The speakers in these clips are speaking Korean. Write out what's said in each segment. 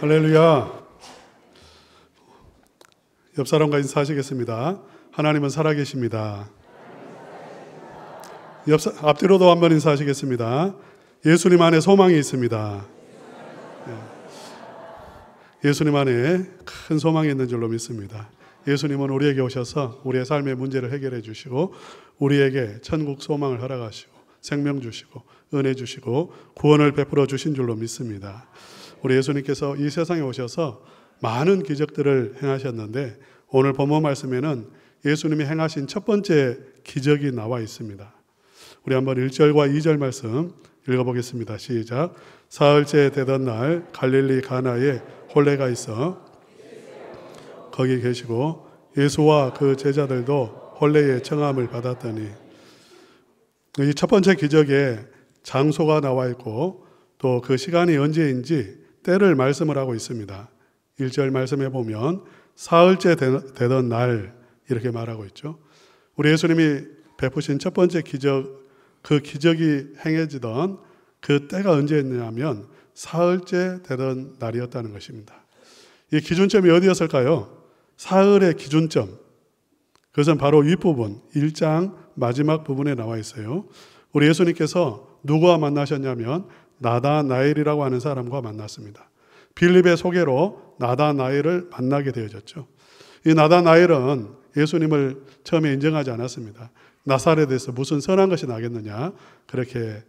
할렐루야. 옆 사람과 인사하시겠습니다. 하나님은 살아계십니다. 앞뒤로도 한번 인사하시겠습니다. 예수님 안에 소망이 있습니다. 예수님 안에 큰 소망이 있는 줄로 믿습니다. 예수님은 우리에게 오셔서 우리의 삶의 문제를 해결해 주시고 우리에게 천국 소망을 허락하시고 생명 주시고 은혜 주시고 구원을 베풀어 주신 줄로 믿습니다. 우리 예수님께서 이 세상에 오셔서 많은 기적들을 행하셨는데 오늘 본문 말씀에는 예수님이 행하신 첫 번째 기적이 나와 있습니다. 우리 한번 1절과 2절 말씀 읽어보겠습니다. 시작. 사흘째 되던 날 갈릴리 가나에 혼례가 있어 거기 계시고 예수와 그 제자들도 혼례의 청함을 받았더니, 이 첫 번째 기적에 장소가 나와 있고 또 그 시간이 언제인지 때를 말씀을 하고 있습니다. 1절 말씀에 보면 사흘째 되던 날 이렇게 말하고 있죠. 우리 예수님이 베푸신 첫 번째 기적, 그 기적이 행해지던 그 때가 언제였냐면 사흘째 되던 날이었다는 것입니다. 이 기준점이 어디였을까요? 사흘의 기준점, 그것은 바로 윗부분 1장 마지막 부분에 나와 있어요. 우리 예수님께서 누구와 만나셨냐면 나다나엘이라고 하는 사람과 만났습니다. 빌립의 소개로 나다나엘을 만나게 되어졌죠. 이 나다나엘은 예수님을 처음에 인정하지 않았습니다. 나사렛에서 무슨 선한 것이 나겠느냐 그렇게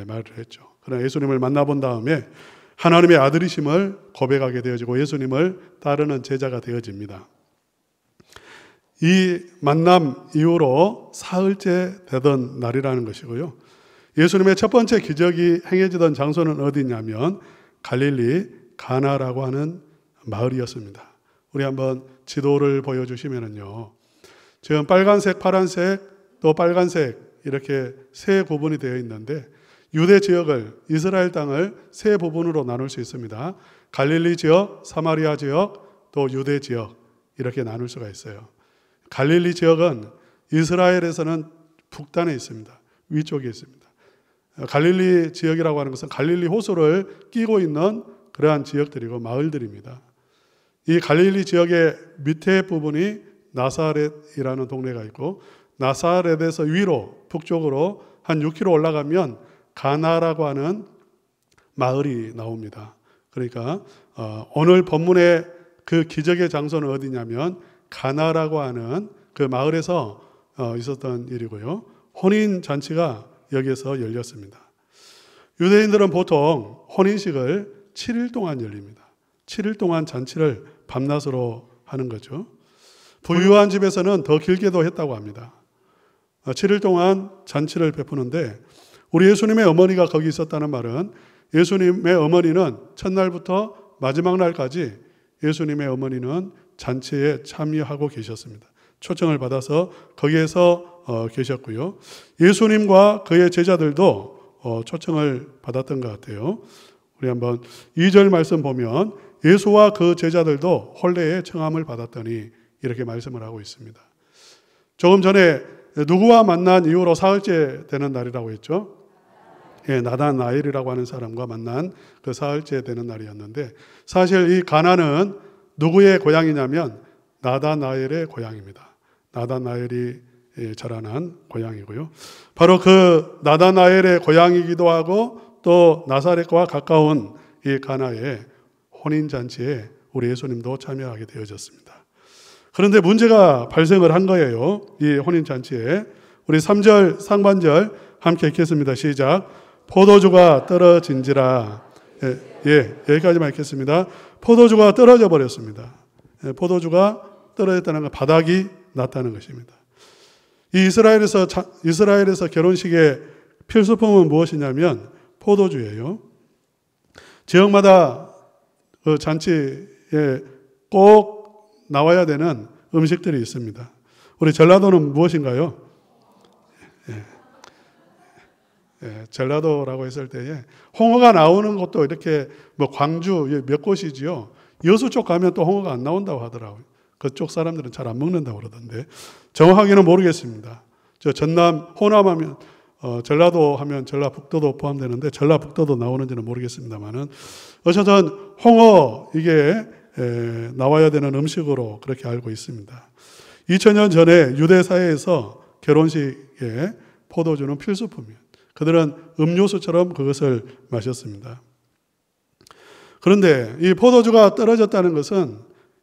말을 했죠. 그러나 예수님을 만나본 다음에 하나님의 아들이심을 고백하게 되어지고 예수님을 따르는 제자가 되어집니다. 이 만남 이후로 사흘째 되던 날이라는 것이고요. 예수님의 첫 번째 기적이 행해지던 장소는 어디냐면 갈릴리 가나라고 하는 마을이었습니다. 우리 한번 지도를 보여주시면은요, 지금 빨간색, 파란색, 또 빨간색 이렇게 세 부분이 되어 있는데 유대 지역을, 이스라엘 땅을 세 부분으로 나눌 수 있습니다. 갈릴리 지역, 사마리아 지역, 또 유대 지역 이렇게 나눌 수가 있어요. 갈릴리 지역은 이스라엘에서는 북단에 있습니다. 위쪽에 있습니다. 갈릴리 지역이라고 하는 것은 갈릴리 호수를 끼고 있는 그러한 지역들이고 마을들입니다. 이 갈릴리 지역의 밑에 부분이 나사렛이라는 동네가 있고 나사렛에서 위로 북쪽으로 한 6km 올라가면 가나라고 하는 마을이 나옵니다. 그러니까 오늘 본문의 그 기적의 장소는 어디냐면 가나라고 하는 그 마을에서 있었던 일이고요. 혼인잔치가 여기에서 열렸습니다. 유대인들은 보통 혼인식을 7일 동안 열립니다. 7일 동안 잔치를 밤낮으로 하는 거죠. 부유한 집에서는 더 길게도 했다고 합니다. 7일 동안 잔치를 베푸는데 우리 예수님의 어머니가 거기 있었다는 말은 예수님의 어머니는 첫날부터 마지막 날까지 예수님의 어머니는 잔치에 참여하고 계셨습니다. 초청을 받아서 거기에서 계셨고요. 예수님과 그의 제자들도 초청을 받았던 것 같아요. 우리 한번 2절 말씀 보면 예수와 그 제자들도 혼례의 청함을 받았더니 이렇게 말씀을 하고 있습니다. 조금 전에 누구와 만난 이후로 사흘째 되는 날이라고 했죠. 나다나엘이라고 하는 사람과 만난 그 사흘째 되는 날이었는데 사실 이 가나는 누구의 고향이냐면 나다나엘의 고향입니다. 나다나엘이 자라난 고향이고요. 바로 그 나다나엘의 고향이기도 하고 또 나사렛과 가까운 이 가나의 혼인잔치에 우리 예수님도 참여하게 되어졌습니다. 그런데 문제가 발생을 한 거예요. 이 혼인잔치에. 우리 3절 상반절 함께 읽겠습니다. 시작. 포도주가 떨어진지라. 여기까지만 읽겠습니다. 포도주가 떨어져 버렸습니다. 포도주가 떨어졌다는 건 바닥이 났다는 것입니다. 이 이스라엘에서 결혼식의 필수품은 무엇이냐면 포도주예요. 지역마다 그 잔치에 꼭 나와야 되는 음식들이 있습니다. 우리 전라도는 무엇인가요? 전라도라고 했을 때에 홍어가 나오는 곳도 이렇게 뭐 광주 몇 곳이지요. 여수 쪽 가면 또 홍어가 안 나온다고 하더라고요. 그쪽 사람들은 잘 안 먹는다고 그러던데 정확하게는 모르겠습니다. 저 전남, 호남 하면 전라도 하면 전라북도도 포함되는데 전라북도도 나오는지는 모르겠습니다만은 어쨌든 홍어 이게 나와야 되는 음식으로 그렇게 알고 있습니다. 2000년 전에 유대 사회에서 결혼식에 포도주는 필수품이에요. 그들은 음료수처럼 그것을 마셨습니다. 그런데 이 포도주가 떨어졌다는 것은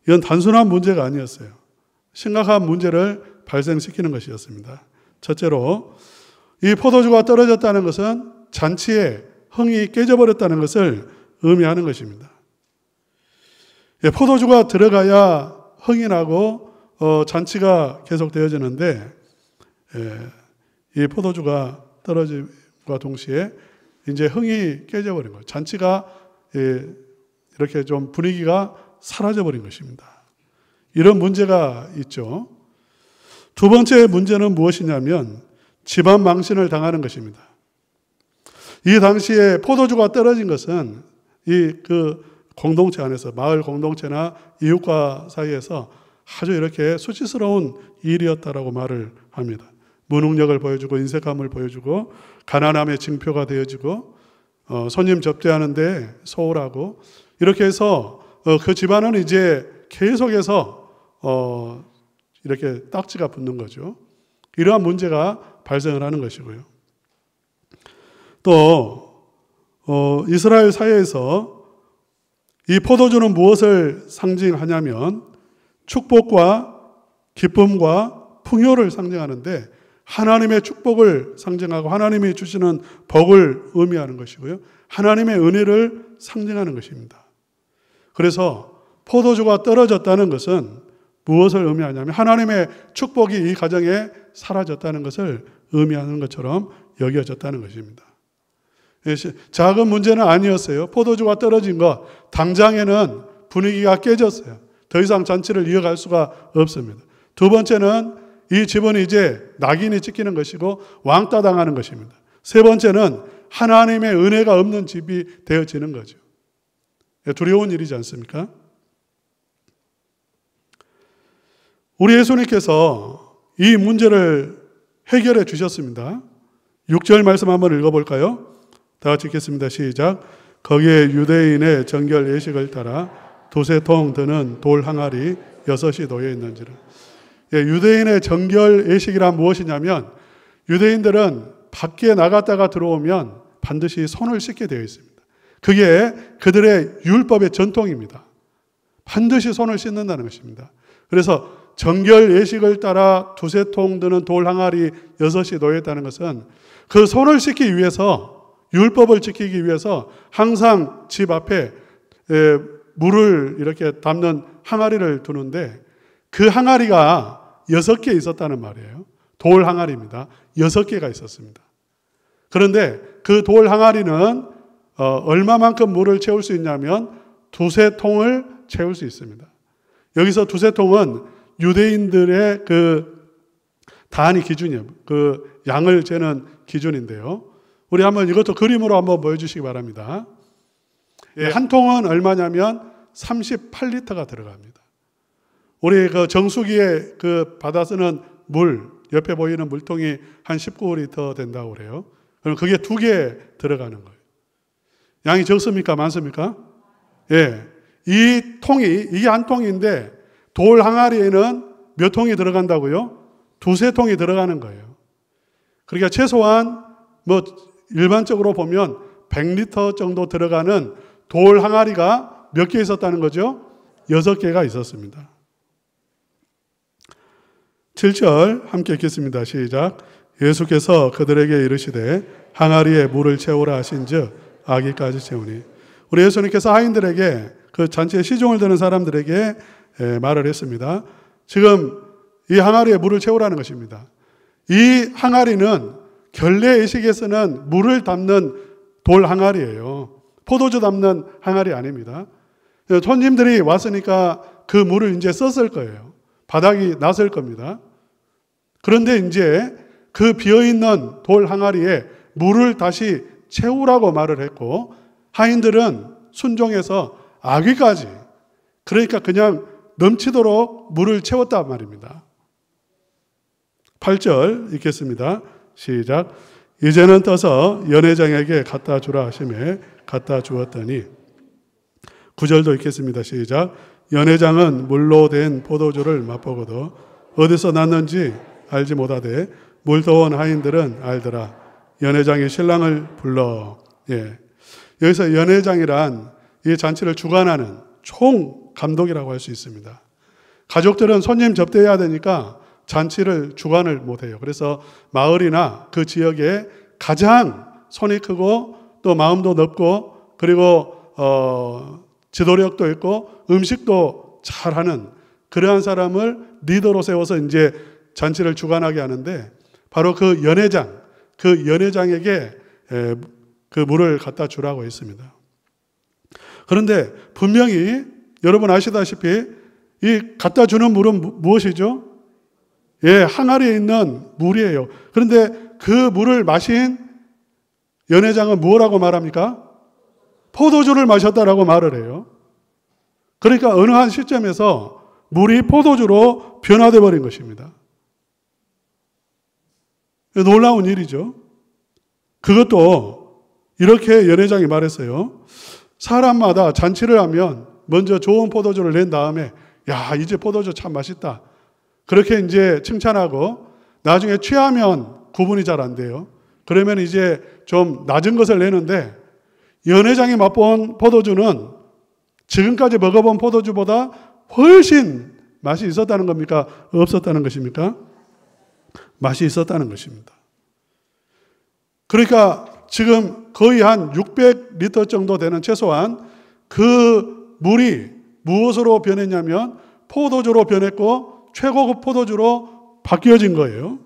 이건 단순한 문제가 아니었어요. 심각한 문제를 발생시키는 것이었습니다. 첫째로 이 포도주가 떨어졌다는 것은 잔치에 흥이 깨져버렸다는 것을 의미하는 것입니다. 포도주가 들어가야 흥이 나고 잔치가 계속되어지는데 이 포도주가 떨어짐과 동시에 이제 흥이 깨져버린 거예요. 잔치가 이렇게 좀 분위기가 사라져버린 것입니다. 이런 문제가 있죠. 두 번째 문제는 무엇이냐면 집안 망신을 당하는 것입니다. 이 당시에 포도주가 떨어진 것은 그 공동체 안에서 마을 공동체나 이웃과 사이에서 아주 이렇게 수치스러운 일이었다라고 말을 합니다. 무능력을 보여주고 인색함을 보여주고 가난함의 징표가 되어지고 손님 접대하는데 소홀하고 이렇게 해서 그 집안은 이제 계속해서 이렇게 딱지가 붙는 거죠. 이러한 문제가 발생을 하는 것이고요. 또 이스라엘 사회에서 이 포도주는 무엇을 상징하냐면 축복과 기쁨과 풍요를 상징하는데 하나님의 축복을 상징하고 하나님이 주시는 복을 의미하는 것이고요. 하나님의 은혜를 상징하는 것입니다. 그래서 포도주가 떨어졌다는 것은 무엇을 의미하냐면 하나님의 축복이 이 가정에 사라졌다는 것을 의미하는 것처럼 여겨졌다는 것입니다. 작은 문제는 아니었어요. 포도주가 떨어진 것, 당장에는 분위기가 깨졌어요. 더 이상 잔치를 이어갈 수가 없습니다. 두 번째는 이 집은 이제 낙인이 찍히는 것이고 왕따 당하는 것입니다. 세 번째는 하나님의 은혜가 없는 집이 되어지는 거죠. 두려운 일이지 않습니까? 우리 예수님께서 이 문제를 해결해 주셨습니다. 6절 말씀 한번 읽어볼까요? 다 같이 읽겠습니다. 시작. 거기에 유대인의 정결 예식을 따라 두세 통 드는 돌 항아리 6이 놓여 있는지라. 유대인의 정결 예식이란 무엇이냐면 유대인들은 밖에 나갔다가 들어오면 반드시 손을 씻게 되어 있습니다. 그게 그들의 율법의 전통입니다. 반드시 손을 씻는다는 것입니다. 그래서 정결 예식을 따라 두세 통 드는 돌 항아리 6이 놓여 있다는 것은 그 손을 씻기 위해서 율법을 지키기 위해서 항상 집 앞에 물을 이렇게 담는 항아리를 두는데 그 항아리가 6개 있었다는 말이에요. 돌 항아리입니다. 6개가 있었습니다. 그런데 그 돌 항아리는 얼마만큼 물을 채울 수 있냐면 두세 통을 채울 수 있습니다. 여기서 두세 통은 유대인들의 그 단위 기준이에요. 그 양을 재는 기준인데요. 우리 한번 이것도 그림으로 한번 보여주시기 바랍니다. 한 통은 얼마냐면 38리터가 들어갑니다. 우리 그 정수기에 그 받아 쓰는 물, 옆에 보이는 물통이 한 19리터 된다고 그래요. 그럼 그게 2개 들어가는 거예요. 양이 적습니까? 많습니까? 예. 이게 한 통인데 돌 항아리에는 몇 통이 들어간다고요? 두세 통이 들어가는 거예요. 그러니까 최소한 일반적으로 보면 100리터 정도 들어가는 돌 항아리가 몇 개 있었다는 거죠? 6개가 있었습니다. 7절 함께 읽겠습니다. 시작. 예수께서 그들에게 이르시되 항아리에 물을 채우라 하신즉 아기까지 채우니. 우리 예수님께서 하인들에게 그 잔치에 시중을 드는 사람들에게 말을 했습니다. 지금 이 항아리에 물을 채우라는 것입니다. 이 항아리는 결례 예식에 쓰는 물을 담는 돌 항아리예요. 포도주 담는 항아리 아닙니다. 손님들이 왔으니까 그 물을 이제 썼을 거예요. 바닥이 났을 겁니다. 그런데 이제 그 비어있는 돌 항아리에 물을 다시 채우라고 말을 했고 하인들은 순종해서 아귀까지, 그러니까 그냥 넘치도록 물을 채웠단 말입니다. 8절 읽겠습니다. 시작. 이제는 떠서 연회장에게 갖다 주라 하시매 갖다 주었더니 9절도 읽겠습니다. 시작. 연회장은 물로 된 포도주를 맛보고도 어디서 났는지 알지 못하되 물도원 하인들은 알더라. 연회장이 신랑을 불러. 예. 여기서 연회장이란 이 잔치를 주관하는 총 감독이라고 할 수 있습니다. 가족들은 손님 접대해야 되니까 잔치를 주관을 못해요. 그래서 마을이나 그 지역에 가장 손이 크고 또 마음도 넓고 그리고 지도력도 있고 음식도 잘하는 그러한 사람을 리더로 세워서 이제 잔치를 주관하게 하는데 바로 그 연회장에게 그 물을 갖다 주라고 했습니다. 그런데 분명히 여러분 아시다시피 이 갖다 주는 물은 무엇이죠? 예, 항아리에 있는 물이에요. 그런데 그 물을 마신 연회장은 뭐라고 말합니까? 포도주를 마셨다라고 말을 해요. 그러니까 어느 한 시점에서 물이 포도주로 변화되어 버린 것입니다. 놀라운 일이죠. 그것도 이렇게 연회장이 말했어요. 사람마다 잔치를 하면 먼저 좋은 포도주를 낸 다음에 야, 이제 포도주 참 맛있다. 그렇게 이제 칭찬하고 나중에 취하면 구분이 잘 안 돼요. 그러면 이제 좀 낮은 것을 내는데 연회장이 맛본 포도주는 지금까지 먹어본 포도주보다 훨씬 맛이 있었다는 겁니까? 없었다는 것입니까? 맛이 있었다는 것입니다. 그러니까 지금 거의 한 600리터 정도 되는 최소한 그 물이 무엇으로 변했냐면 포도주로 변했고 최고급 포도주로 바뀌어진 거예요.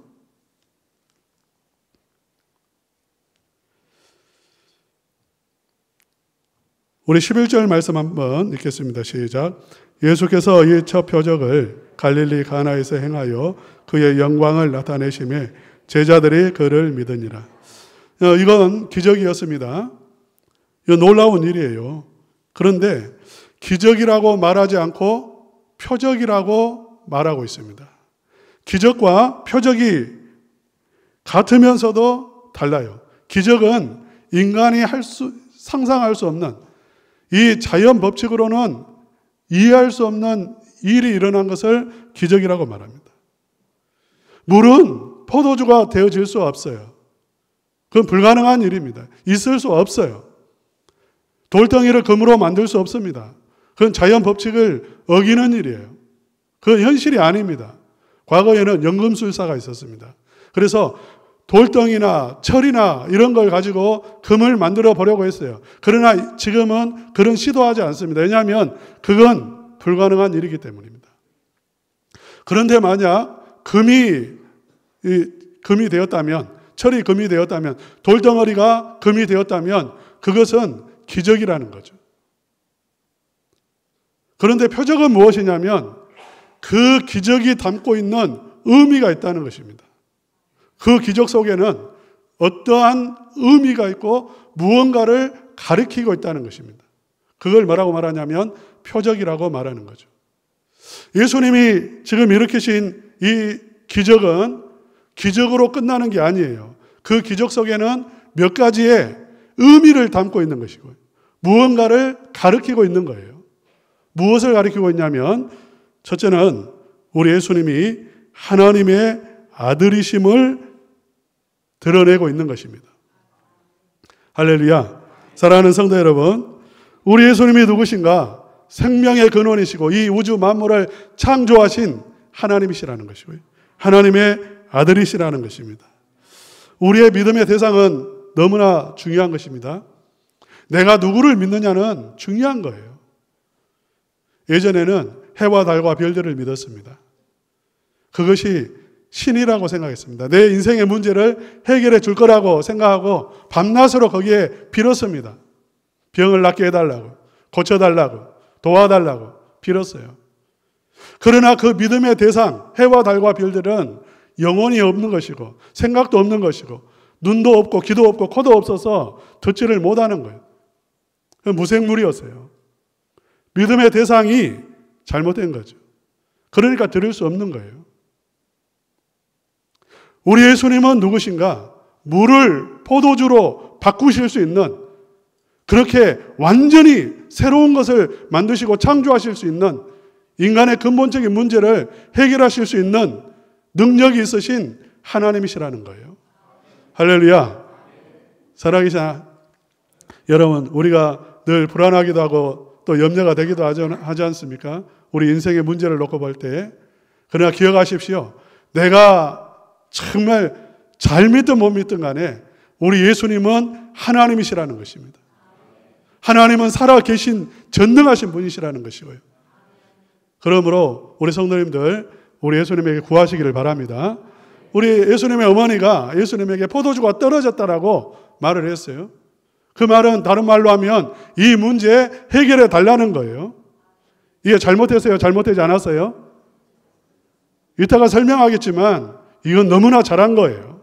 우리 11절 말씀 한번 읽겠습니다. 시작. 예수께서 이 첫 표적을 갈릴리 가나에서 행하여 그의 영광을 나타내심에 제자들이 그를 믿으니라. 이건 기적이었습니다. 이건 놀라운 일이에요. 그런데 기적이라고 말하지 않고 표적이라고 말하고 있습니다. 기적과 표적이 같으면서도 달라요. 기적은 인간이 상상할 수 없는 이 자연 법칙으로는 이해할 수 없는 일이 일어난 것을 기적이라고 말합니다. 물은 포도주가 되어질 수 없어요. 그건 불가능한 일입니다. 있을 수 없어요. 돌덩이를 금으로 만들 수 없습니다. 그건 자연 법칙을 어기는 일이에요. 그건 현실이 아닙니다. 과거에는 연금술사가 있었습니다. 그래서 돌덩이나 철이나 이런 걸 가지고 금을 만들어 보려고 했어요. 그러나 지금은 그런 시도하지 않습니다. 왜냐하면 그건 불가능한 일이기 때문입니다. 그런데 만약 금이 되었다면, 철이 금이 되었다면, 돌덩어리가 금이 되었다면 그것은 기적이라는 거죠. 그런데 표적은 무엇이냐면 그 기적이 담고 있는 의미가 있다는 것입니다. 그 기적 속에는 어떠한 의미가 있고 무언가를 가리키고 있다는 것입니다. 그걸 뭐라고 말하냐면 표적이라고 말하는 거죠. 예수님이 지금 일으키신 이 기적은 기적으로 끝나는 게 아니에요. 그 기적 속에는 몇 가지의 의미를 담고 있는 것이고요. 무언가를 가리키고 있는 거예요. 무엇을 가리키고 있냐면 첫째는 우리 예수님이 하나님의 아들이심을 드러내고 있는 것입니다. 할렐루야. 사랑하는 성도 여러분, 우리 예수님이 누구신가? 생명의 근원이시고 이 우주 만물을 창조하신 하나님이시라는 것이고요. 하나님의 아들이시라는 것입니다. 우리의 믿음의 대상은 너무나 중요한 것입니다. 내가 누구를 믿느냐는 중요한 거예요. 예전에는 해와 달과 별들을 믿었습니다. 그것이 신이라고 생각했습니다. 내 인생의 문제를 해결해 줄 거라고 생각하고 밤낮으로 거기에 빌었습니다. 병을 낫게 해달라고, 고쳐달라고, 도와달라고 빌었어요. 그러나 그 믿음의 대상, 해와 달과 별들은 영혼이 없는 것이고 생각도 없는 것이고 눈도 없고 귀도 없고 코도 없어서 듣지를 못하는 거예요. 무생물이었어요. 믿음의 대상이 잘못된 거죠. 그러니까 들을 수 없는 거예요. 우리 예수님은 누구신가? 물을 포도주로 바꾸실 수 있는, 그렇게 완전히 새로운 것을 만드시고 창조하실 수 있는, 인간의 근본적인 문제를 해결하실 수 있는 능력이 있으신 하나님이시라는 거예요. 할렐루야. 살아계신 여러분, 우리가 늘 불안하기도 하고 또 염려가 되기도 하지 않습니까? 우리 인생의 문제를 놓고 볼 때. 그러나 기억하십시오. 내가 정말 잘 믿든 못 믿든 간에 우리 예수님은 하나님이시라는 것입니다. 하나님은 살아계신 전능하신 분이시라는 것이고요. 그러므로 우리 성도님들, 우리 예수님에게 구하시기를 바랍니다. 우리 예수님의 어머니가 예수님에게 포도주가 떨어졌다라고 말을 했어요. 그 말은 다른 말로 하면 이 문제 해결해 달라는 거예요. 이게 잘못했어요? 잘못되지 않았어요? 이따가 설명하겠지만 이건 너무나 잘한 거예요.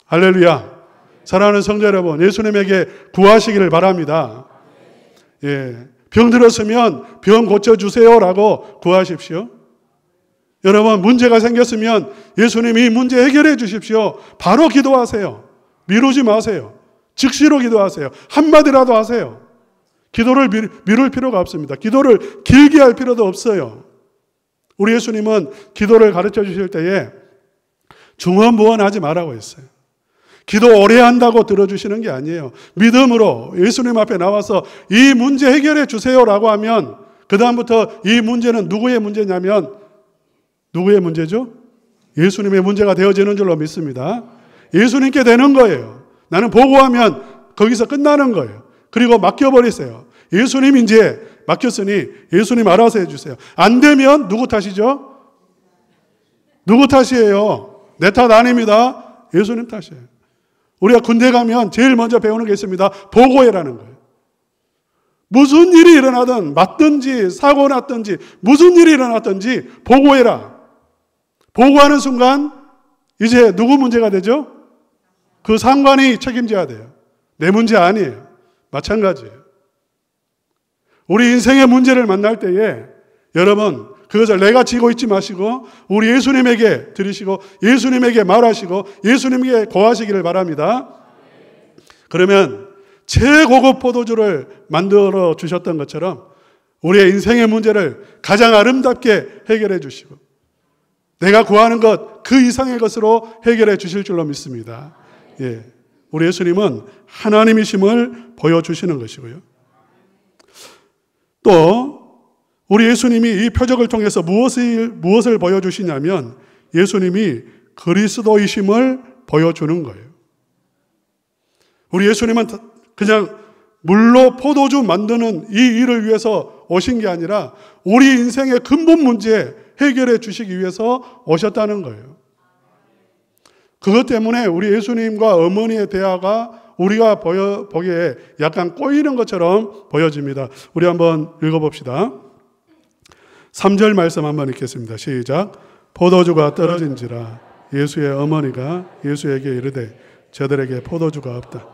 할렐루야. 사랑하는 성도 여러분, 예수님에게 구하시기를 바랍니다. 예, 병 들었으면 병 고쳐주세요라고 구하십시오. 여러분, 문제가 생겼으면 예수님이 이 문제 해결해 주십시오. 바로 기도하세요. 미루지 마세요. 즉시로 기도하세요. 한마디라도 하세요. 기도를 미룰 필요가 없습니다. 기도를 길게 할 필요도 없어요. 우리 예수님은 기도를 가르쳐 주실 때에 중언부언하지 말라고 했어요. 기도 오래 한다고 들어주시는 게 아니에요. 믿음으로 예수님 앞에 나와서 이 문제 해결해 주세요라고 하면 그 다음부터 이 문제는 누구의 문제냐면, 누구의 문제죠? 예수님의 문제가 되어지는 줄로 믿습니다. 예수님께 되는 거예요. 나는 보고하면 거기서 끝나는 거예요. 그리고 맡겨버리세요. 예수님 이제 맡겼으니 예수님 알아서 해주세요. 안 되면 누구 탓이죠? 누구 탓이에요? 내 탓 아닙니다. 예수님 탓이에요. 우리가 군대 가면 제일 먼저 배우는 게 있습니다. 보고해라는 거예요. 무슨 일이 일어나든, 맞든지 사고 났든지 무슨 일이 일어났든지 보고해라. 보고하는 순간 이제 누구 문제가 되죠? 그 상관이 책임져야 돼요. 내 문제 아니에요. 마찬가지예요. 우리 인생의 문제를 만날 때에 여러분, 그것을 내가 지고 있지 마시고 우리 예수님에게 드리시고 예수님에게 말하시고 예수님에게 고하시기를 바랍니다. 그러면 최고급 포도주를 만들어 주셨던 것처럼 우리의 인생의 문제를 가장 아름답게 해결해 주시고 내가 구하는 것 그 이상의 것으로 해결해 주실 줄로 믿습니다. 예, 우리 예수님은 하나님이심을 보여주시는 것이고요. 또 우리 예수님이 이 표적을 통해서 무엇을 보여주시냐면 예수님이 그리스도이심을 보여주는 거예요. 우리 예수님은 그냥 물로 포도주 만드는 이 일을 위해서 오신 게 아니라 우리 인생의 근본 문제 해결해 주시기 위해서 오셨다는 거예요. 그것 때문에 우리 예수님과 어머니의 대화가 우리가 보기에 약간 꼬이는 것처럼 보여집니다. 우리 한번 읽어봅시다. 3절 말씀 한번 읽겠습니다. 시작. 포도주가 떨어진지라 예수의 어머니가 예수에게 이르되 저들에게 포도주가 없다.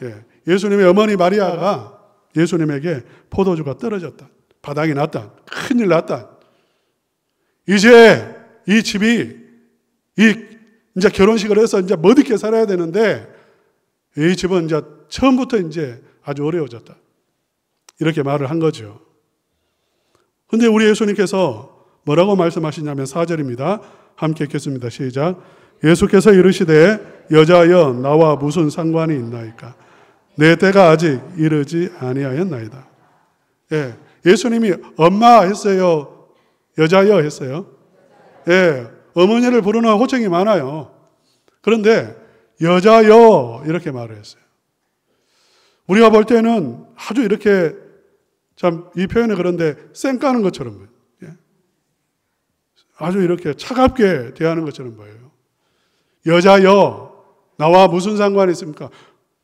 예, 예수님의 어머니 마리아가 예수님에게 포도주가 떨어졌다. 바닥이 났다. 큰일 났다. 이제 이 집이 이제 결혼식을 해서 이제 멋있게 살아야 되는데 이 집은 이제 처음부터 이제 아주 어려워졌다. 이렇게 말을 한 거죠. 근데 우리 예수님께서 뭐라고 말씀하시냐면 4절입니다. 함께 읽겠습니다. 시작. 예수께서 이르시되 여자여 나와 무슨 상관이 있나이까? 내 때가 아직 이르지 아니하였나이다. 예, 예수님이 엄마 했어요? 여자여 했어요? 예, 어머니를 부르는 호칭이 많아요. 그런데 여자여 이렇게 말을 했어요. 우리가 볼 때는 아주 이렇게 참 이 표현이 그런데 쌩 까는 것처럼 보여요. 아주 이렇게 차갑게 대하는 것처럼 보여요. 여자여 나와 무슨 상관이 있습니까?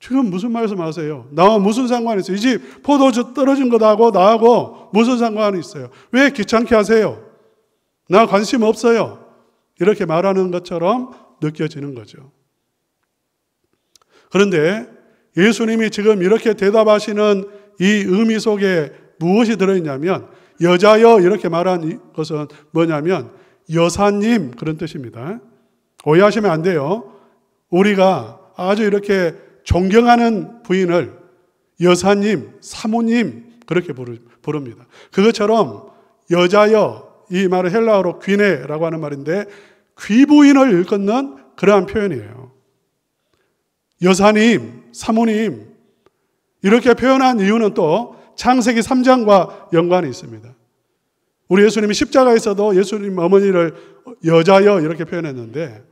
지금 무슨 말씀하세요? 나와 무슨 상관이 있어요? 이 집 포도주 떨어진 것하고 나하고 무슨 상관이 있어요? 왜 귀찮게 하세요? 나 관심 없어요. 이렇게 말하는 것처럼 느껴지는 거죠. 그런데 예수님이 지금 이렇게 대답하시는 이 의미 속에 무엇이 들어있냐면 여자여 이렇게 말한 것은 뭐냐면 여사님 그런 뜻입니다. 오해하시면 안 돼요. 우리가 아주 이렇게 존경하는 부인을 여사님, 사모님 그렇게 부릅니다. 그것처럼 여자여, 이 말은 헬라어로 귀네라고 하는 말인데 귀부인을 일컫는 그러한 표현이에요. 여사님, 사모님 이렇게 표현한 이유는 또 창세기 3장과 연관이 있습니다. 우리 예수님이 십자가에서도 예수님 어머니를 여자여 이렇게 표현했는데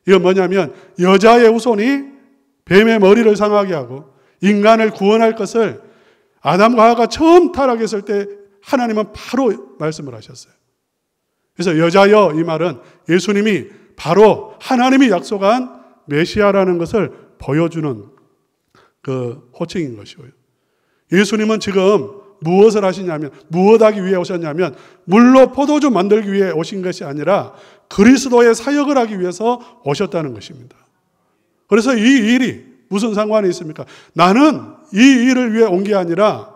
이건 뭐냐면 여자의 후손이 뱀의 머리를 상하게 하고 인간을 구원할 것을 아담과 하와가 처음 타락했을 때 하나님은 바로 말씀을 하셨어요. 그래서 여자여 이 말은 예수님이 바로 하나님이 약속한 메시아라는 것을 보여주는 그 호칭인 것이고요. 예수님은 지금 무엇을 하시냐면, 무엇하기 위해 오셨냐면 물로 포도주 만들기 위해 오신 것이 아니라 그리스도의 사역을 하기 위해서 오셨다는 것입니다. 그래서 이 일이 무슨 상관이 있습니까? 나는 이 일을 위해 온 게 아니라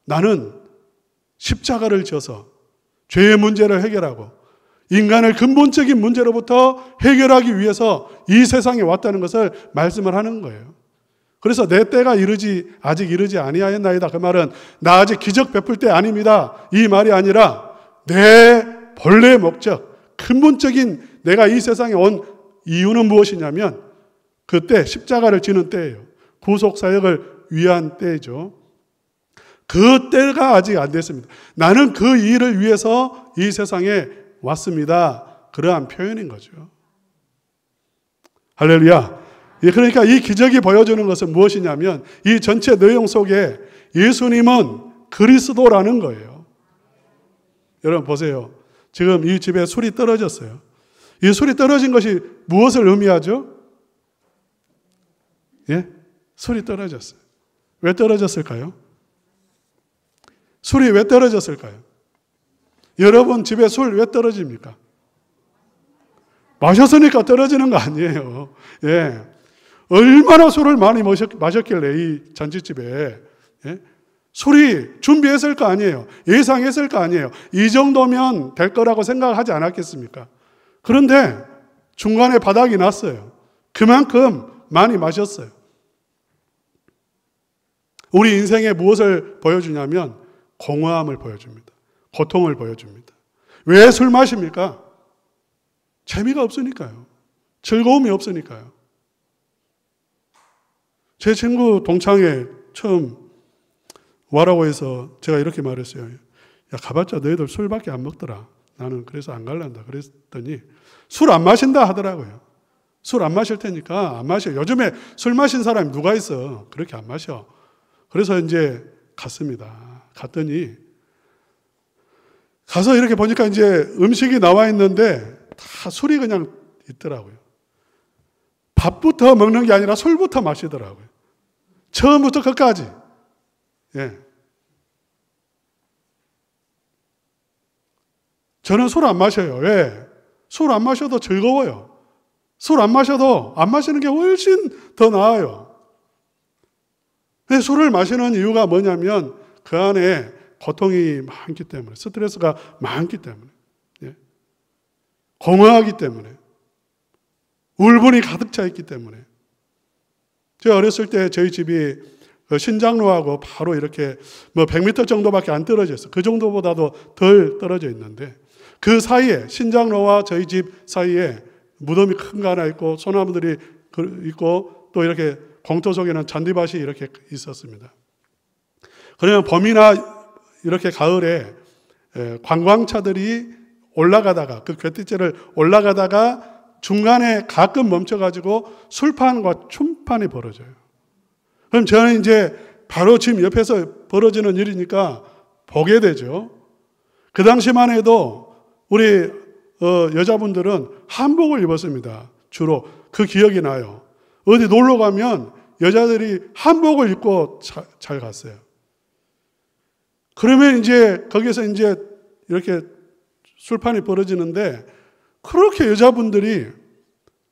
나는 십자가를 져서 죄의 문제를 해결하고 인간을 근본적인 문제로부터 해결하기 위해서 이 세상에 왔다는 것을 말씀을 하는 거예요. 그래서 내 때가 아직 이르지 아니하였나이다. 그 말은 나 아직 기적 베풀 때 아닙니다. 이 말이 아니라 내 본래의 목적, 근본적인 내가 이 세상에 온 이유는 무엇이냐면 그때 십자가를 지는 때예요. 구속사역을 위한 때죠. 그 때가 아직 안 됐습니다. 나는 그 일을 위해서 이 세상에 왔습니다. 그러한 표현인 거죠. 할렐루야. 그러니까 이 기적이 보여주는 것은 무엇이냐면 이 전체 내용 속에 예수님은 그리스도라는 거예요. 여러분 보세요. 지금 이 집에 술이 떨어졌어요. 이 술이 떨어진 것이 무엇을 의미하죠? 예? 술이 떨어졌어요. 왜 떨어졌을까요? 술이 왜 떨어졌을까요? 여러분 집에 술 왜 떨어집니까? 마셨으니까 떨어지는 거 아니에요. 예. 얼마나 술을 많이 마셨길래 이 잔치집에 예? 술이 준비했을 거 아니에요. 예상했을 거 아니에요. 이 정도면 될 거라고 생각하지 않았겠습니까? 그런데 중간에 바닥이 났어요. 그만큼 많이 마셨어요. 우리 인생에 무엇을 보여주냐면 공허함을 보여줍니다. 고통을 보여줍니다. 왜 술 마십니까? 재미가 없으니까요. 즐거움이 없으니까요. 제 친구 동창회 처음 와라고 해서 제가 이렇게 말했어요. 야, 가봤자 너희들 술밖에 안 먹더라. 나는 그래서 안 갈란다. 그랬더니 술 안 마신다 하더라고요. 술 안 마실 테니까 안 마셔. 요즘에 술 마신 사람이 누가 있어? 그렇게 안 마셔. 그래서 이제 갔습니다. 갔더니 가서 이렇게 보니까 이제 음식이 나와 있는데 다 술이 그냥 있더라고요. 밥부터 먹는 게 아니라 술부터 마시더라고요. 처음부터 끝까지. 예. 저는 술 안 마셔요. 왜? 술 안 마셔도 즐거워요. 술 안 마셔도 안 마시는 게 훨씬 더 나아요. 술을 마시는 이유가 뭐냐면 그 안에 고통이 많기 때문에, 스트레스가 많기 때문에, 예. 공허하기 때문에, 울분이 가득 차 있기 때문에. 제가 어렸을 때 저희 집이 신장로하고 바로 이렇게 100m 정도밖에 안 떨어져 있어요. 그 정도보다도 덜 떨어져 있는데 그 사이에 신장로와 저희 집 사이에 무덤이 큰 거 하나 있고 소나무들이 있고 또 이렇게 공터 속에는 잔디밭이 이렇게 있었습니다. 그러면 봄이나 이렇게 가을에 관광차들이 올라가다가 그 궤티째를 올라가다가 중간에 가끔 멈춰가지고 술판과 춤판이 벌어져요. 그럼 저는 이제 바로 지금 옆에서 벌어지는 일이니까 보게 되죠. 그 당시만 해도 우리 여자분들은 한복을 입었습니다. 주로 그 기억이 나요. 어디 놀러 가면 여자들이 한복을 입고 잘 갔어요. 그러면 이제 거기서 이제 이렇게 술판이 벌어지는데 그렇게 여자분들이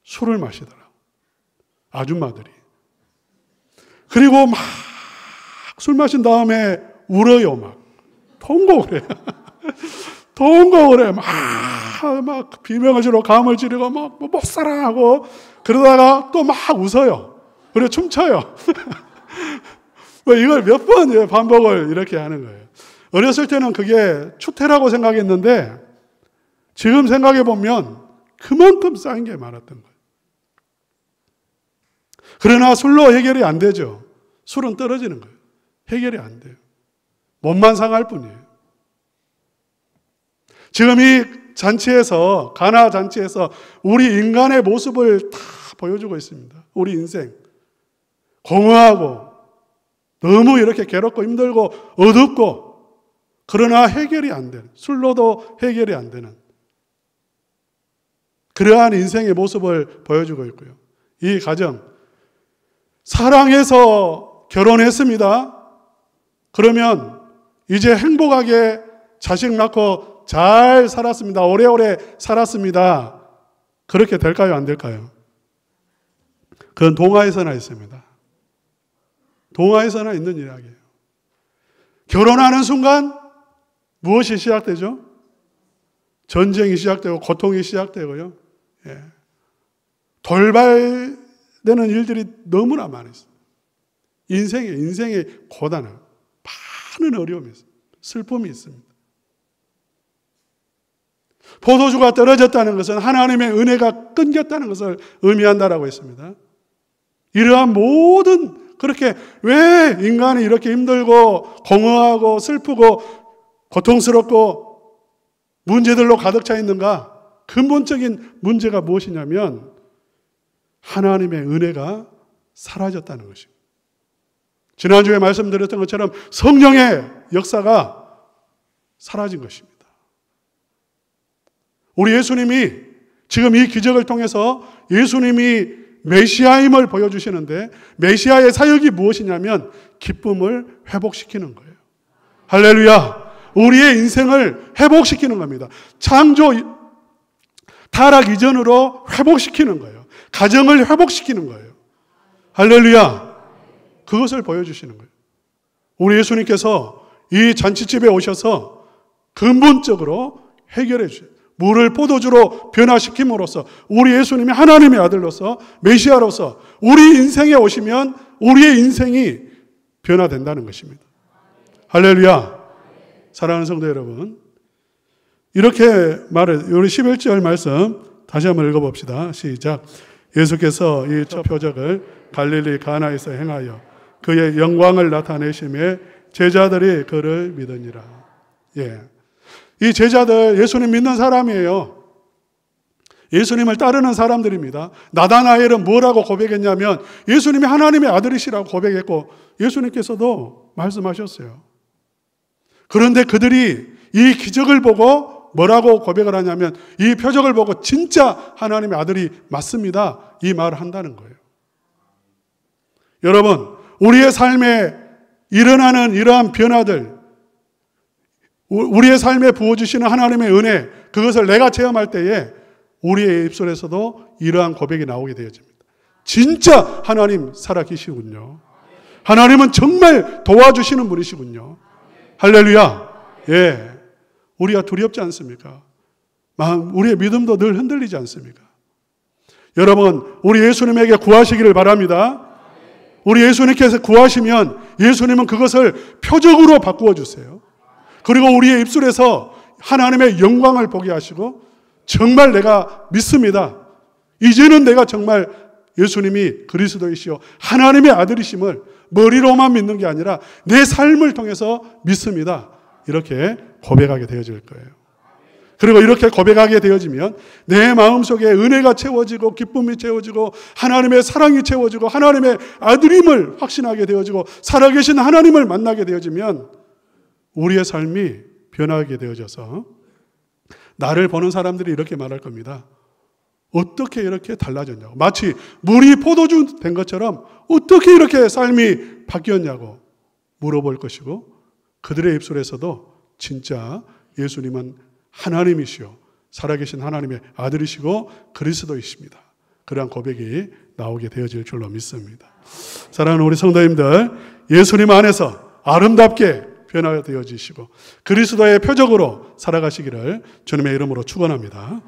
술을 마시더라고요. 아줌마들이. 그리고 막 술 마신 다음에 울어요. 막 통곡을 해요. 통곡을 해. 막 비명을 지르고 감을 지르고 막 못 살아 하고 그러다가 또 막 웃어요. 우리가 춤춰요. 뭐 이걸 몇 번 반복을 이렇게 하는 거예요. 어렸을 때는 그게 추태라고 생각했는데 지금 생각해 보면 그만큼 쌓인 게 많았던 거예요. 그러나 술로 해결이 안 되죠. 술은 떨어지는 거예요. 해결이 안 돼요. 몸만 상할 뿐이에요. 지금 이 잔치에서, 가나 잔치에서 우리 인간의 모습을 다 보여주고 있습니다. 우리 인생. 공허하고, 너무 이렇게 괴롭고 힘들고 어둡고, 그러나 해결이 안 되는, 술로도 해결이 안 되는 그러한 인생의 모습을 보여주고 있고요. 이 가정, 사랑해서 결혼했습니다. 그러면 이제 행복하게 자식 낳고 잘 살았습니다. 오래오래 살았습니다. 그렇게 될까요? 안 될까요? 그건 동화에서나 있습니다. 동화에서나 있는 이야기예요. 결혼하는 순간 무엇이 시작되죠? 전쟁이 시작되고 고통이 시작되고요. 예. 돌발되는 일들이 너무나 많이 있어요. 인생의 고단한 많은 어려움이 있어요. 슬픔이 있습니다. 포도주가 떨어졌다는 것은 하나님의 은혜가 끊겼다는 것을 의미한다라고 했습니다. 이러한 모든 그렇게 왜 인간이 이렇게 힘들고 공허하고 슬프고 고통스럽고 문제들로 가득 차 있는가? 근본적인 문제가 무엇이냐면 하나님의 은혜가 사라졌다는 것입니다. 지난주에 말씀드렸던 것처럼 성령의 역사가 사라진 것입니다. 우리 예수님이 지금 이 기적을 통해서 예수님이 메시아임을 보여주시는데 메시아의 사역이 무엇이냐면 기쁨을 회복시키는 거예요. 할렐루야! 우리의 인생을 회복시키는 겁니다. 창조, 타락 이전으로 회복시키는 거예요. 가정을 회복시키는 거예요. 할렐루야! 그것을 보여주시는 거예요. 우리 예수님께서 이 잔치집에 오셔서 근본적으로 해결해 주세요. 물을 포도주로 변화시킴으로써 우리 예수님이 하나님의 아들로서 메시아로서 우리 인생에 오시면 우리의 인생이 변화된다는 것입니다. 할렐루야. 사랑하는 성도 여러분, 이렇게 우리 11절 말씀 다시 한번 읽어봅시다. 시작. 예수께서 이 첫 표적을 갈릴리 가나에서 행하여 그의 영광을 나타내심에 제자들이 그를 믿으니라. 예. 이 제자들 예수님 믿는 사람이에요. 예수님을 따르는 사람들입니다. 나다나엘은 뭐라고 고백했냐면 예수님이 하나님의 아들이시라고 고백했고 예수님께서도 말씀하셨어요. 그런데 그들이 이 기적을 보고 뭐라고 고백을 하냐면 이 표적을 보고 진짜 하나님의 아들이 맞습니다. 이 말을 한다는 거예요. 여러분, 우리의 삶에 일어나는 이러한 변화들, 우리의 삶에 부어주시는 하나님의 은혜, 그것을 내가 체험할 때에 우리의 입술에서도 이러한 고백이 나오게 되어집니다. 진짜 하나님 살아계시군요. 하나님은 정말 도와주시는 분이시군요. 할렐루야. 예. 우리가 두렵지 않습니까? 우리의 믿음도 늘 흔들리지 않습니까? 여러분, 우리 예수님에게 구하시기를 바랍니다. 우리 예수님께서 구하시면 예수님은 그것을 표적으로 바꾸어 주세요. 그리고 우리의 입술에서 하나님의 영광을 보게 하시고 정말 내가 믿습니다. 이제는 내가 정말 예수님이 그리스도이시요 하나님의 아들이심을 머리로만 믿는 게 아니라 내 삶을 통해서 믿습니다. 이렇게 고백하게 되어질 거예요. 그리고 이렇게 고백하게 되어지면 내 마음속에 은혜가 채워지고 기쁨이 채워지고 하나님의 사랑이 채워지고 하나님의 아들임을 확신하게 되어지고 살아계신 하나님을 만나게 되어지면 우리의 삶이 변하게 되어져서 나를 보는 사람들이 이렇게 말할 겁니다. 어떻게 이렇게 달라졌냐고. 마치 물이 포도주 된 것처럼 어떻게 이렇게 삶이 바뀌었냐고 물어볼 것이고 그들의 입술에서도 진짜 예수님은 하나님이시요 살아계신 하나님의 아들이시고 그리스도이십니다. 그러한 고백이 나오게 되어질 줄로 믿습니다. 사랑하는 우리 성도님들, 예수님 안에서 아름답게 변화되어지시고 그리스도의 표적으로 살아가시기를 주님의 이름으로 축원합니다.